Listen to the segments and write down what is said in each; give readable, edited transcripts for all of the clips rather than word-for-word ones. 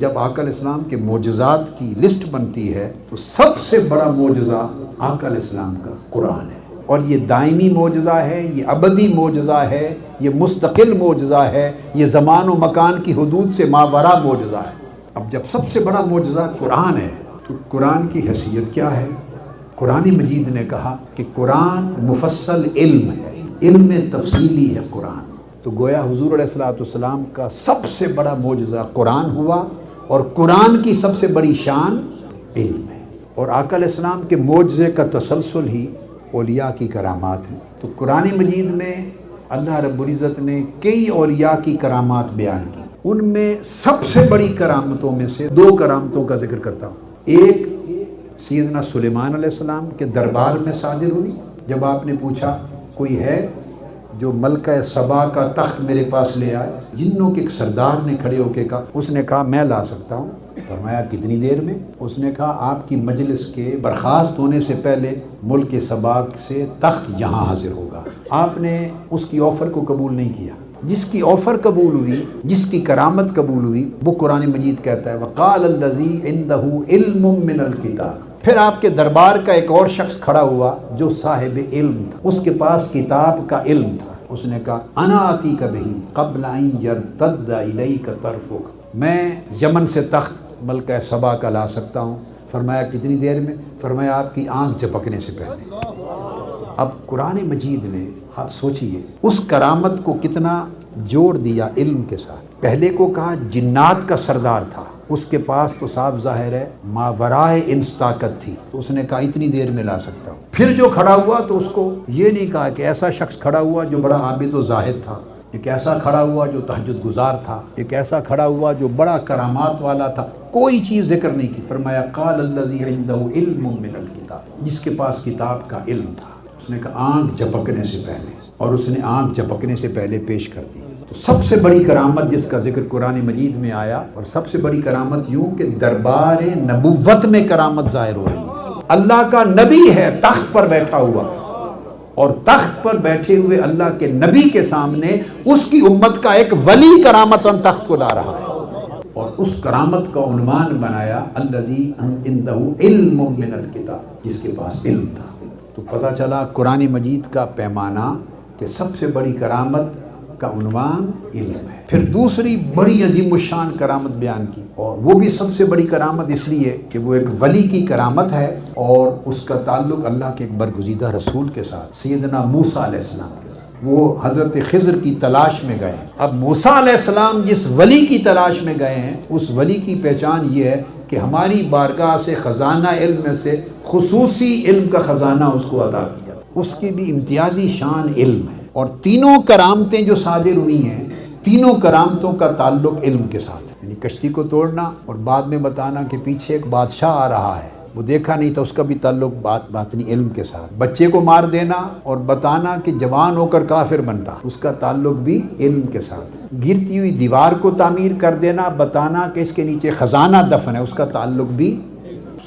جب آقا علیہ السلام کے معجزات کی لسٹ بنتی ہے تو سب سے بڑا معجزہ آقا علیہ السلام کا قرآن ہے، اور یہ دائمی معجزہ ہے، یہ ابدی معجزہ ہے، یہ مستقل معجزہ ہے، یہ زمان و مکان کی حدود سے ماوراء معجزہ ہے۔ اب جب سب سے بڑا معجزہ قرآن ہے تو قرآن کی حیثیت کیا ہے؟ قرآن مجید نے کہا کہ قرآن مفصل علم ہے، علم تفصیلی ہے قرآن۔ تو گویا حضور علیہ السلام کا سب سے بڑا معجزہ قرآن ہوا، اور قرآن کی سب سے بڑی شان علم ہے، اور آقا علیہ السلام کے معجزے کا تسلسل ہی اولیاء کی کرامات ہیں۔ تو قرآن مجید میں اللہ رب العزت نے کئی اولیاء کی کرامات بیان کی، ان میں سب سے بڑی کرامتوں میں سے دو کرامتوں کا ذکر کرتا ہوں۔ ایک سیدنا سلیمان علیہ السلام کے دربار میں صادر ہوئی، جب آپ نے پوچھا کوئی ہے جو ملکہ سبا کا تخت میرے پاس لے آئے، جنوں کے ایک سردار نے کھڑے ہو کے کہا، اس نے کہا میں لا سکتا ہوں۔ فرمایا کتنی دیر میں؟ اس نے کہا آپ کی مجلس کے برخاست ہونے سے پہلے ملک سبا سے تخت یہاں حاضر ہوگا۔ آپ نے اس کی آفر کو قبول نہیں کیا۔ جس کی آفر قبول ہوئی، جس کی کرامت قبول ہوئی، وہ قرآن مجید کہتا ہے وَقَالَ الَّذِي عِندَهُ عِلْمٌ مِّنَ الْكِتَابِ۔ پھر آپ کے دربار کا ایک اور شخص کھڑا ہوا جو صاحب علم تھا، اس کے پاس کتاب کا علم تھا۔ اس نے کہا انا آتیک بہی قبل ان یرتد الیک طرفک، میں یمن سے تخت ملکہ سبا کا لا سکتا ہوں۔ فرمایا کتنی دیر میں؟ فرمایا آپ کی آنکھ جھپکنے سے پہلے۔ اب قرآن مجید نے، آپ سوچئے اس کرامت کو کتنا جوڑ دیا علم کے ساتھ۔ پہلے کو کہا جنات کا سردار تھا، اس کے پاس تو صاف ظاہر ہے ماورائے انس طاقت تھی، تو اس نے کہا اتنی دیر میں لا سکتا ہوں۔ پھر جو کھڑا ہوا تو اس کو یہ نہیں کہا کہ ایسا شخص کھڑا ہوا جو بڑا عابد و زاہد تھا، ایک ایسا کھڑا ہوا جو تہجد گزار تھا، ایک ایسا کھڑا ہوا جو بڑا کرامات والا تھا، کوئی چیز ذکر نہیں کی۔ فرمایا قال الذی عندہ علم من الکتاب، جس کے پاس کتاب کا علم تھا۔ اس نے کہا آنکھ جھپکنے سے پہلے، اور اس نے آنکھ جھپکنے سے پہلے پیش کر دی۔ تو سب سے بڑی کرامت جس کا ذکر قرآن مجید میں آیا، اور سب سے بڑی کرامت یوں کہ دربار نبوت میں کرامت ظاہر ہو رہی ہے۔ اللہ کا نبی ہے تخت پر بیٹھا ہوا، اور تخت پر بیٹھے ہوئے اللہ کے نبی کے سامنے اس کی امت کا ایک ولی کرامتاً تخت کو لا رہا ہے، اور اس کرامت کا عنوان بنایا الذی عندہ علم من الکتاب، جس کے پاس علم تھا۔ تو پتہ چلا قرآن مجید کا پیمانہ کہ سب سے بڑی کرامت کا عنوان علم ہے۔ پھر دوسری بڑی عظیم الشان کرامت بیان کی، اور وہ بھی سب سے بڑی کرامت اس لیے کہ وہ ایک ولی کی کرامت ہے، اور اس کا تعلق اللہ کے ایک برگزیدہ رسول کے ساتھ، سیدنا موسیٰ علیہ السلام کے ساتھ۔ وہ حضرت خضر کی تلاش میں گئے ہیں۔ اب موسیٰ علیہ السلام جس ولی کی تلاش میں گئے ہیں، اس ولی کی پہچان یہ ہے کہ ہماری بارگاہ سے خزانہ علم میں سے خصوصی علم کا خزانہ اس کو عطا کیا۔ اس کی بھی امتیازی شان علم ہے، اور تینوں کرامتیں جو صادر ہوئی ہیں، تینوں کرامتوں کا تعلق علم کے ساتھ، یعنی کشتی کو توڑنا اور بعد میں بتانا کہ پیچھے ایک بادشاہ آ رہا ہے، وہ دیکھا نہیں تھا، اس کا بھی تعلق باطنی علم کے ساتھ۔ بچے کو مار دینا اور بتانا کہ جوان ہو کر کافر بنتا، اس کا تعلق بھی علم کے ساتھ۔ گرتی ہوئی دیوار کو تعمیر کر دینا، بتانا کہ اس کے نیچے خزانہ دفن ہے، اس کا تعلق بھی۔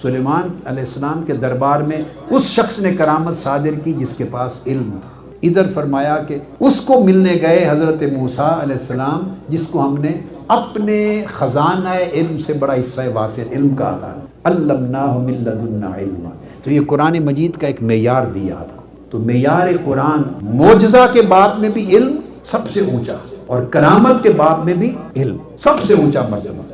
سلیمان علیہ السلام کے دربار میں اس شخص نے کرامت صادر کی جس کے پاس علم تھا۔ ادھر فرمایا کہ اس کو ملنے گئے حضرت موسیٰ علیہ السلام، جس کو ہم نے اپنے خزانہ علم سے بڑا حصہ وافر علم کا عطا علمناہ من لدنا علما۔ تو یہ قرآن مجید کا ایک معیار دیا آپ کو۔ تو معیار قرآن معجزہ کے باب میں بھی علم سب سے اونچا، اور کرامت کے باب میں بھی علم سب سے اونچا مرتبہ۔